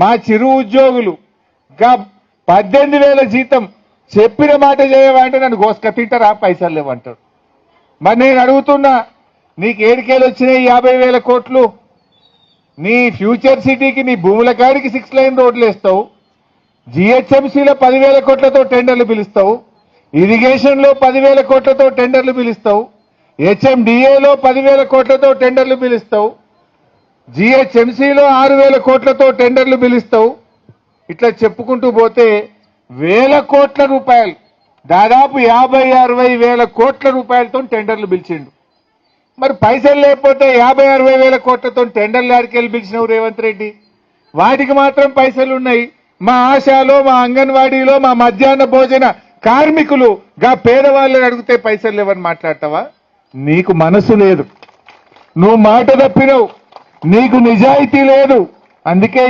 మా చిరు ఉద్యోగులు 18,000 జీతం చెప్పిన మాట చేయమంటే నన్ను గోసుక తింటారా పైసలు లేవంటారు. మరి నేను అడుగుతున్నా, నీకు ఏడికేలు వచ్చినాయి 50,000 కోట్లు? నీ ఫ్యూచర్ సిటీకి నీ భూముల కాడికి 6 లైన్ రోడ్లు వేస్తావు, జిహెచ్ఎంసీలో 10,000 కోట్లతో టెండర్లు పిలుస్తావు, ఇరిగేషన్లో 10,000 కోట్లతో టెండర్లు పిలుస్తావు, హెచ్ఎండిఏలో 10,000 కోట్లతో టెండర్లు పిలుస్తావు, జిహెచ్ఎంసీలో 6,000 కోట్లతో టెండర్లు పిలుస్తావు. ఇట్లా చెప్పుకుంటూ పోతే వేల కోట్ల రూపాయలు, దాదాపు 50-60 వేల కోట్ల రూపాయలతో టెండర్లు పిలిచిండు. మరి పైసలు లేకపోతే 50-60 వేల కోట్లతో టెండర్లు ఆడికెళ్ళి పిలిచినవు రేవంత్ రెడ్డి? వాటికి మాత్రం పైసలు ఉన్నాయి. మా ఆశాలో, మా అంగన్వాడీలో, మా మధ్యాహ్న భోజన కార్మికులు పేదవాళ్ళని అడిగితే పైసలు లేవని మాట్లాడతావా? నీకు మనసు లేదు, నువ్వు మాట తప్పినవు, నీకు నిజాయితీ లేదు. అందుకే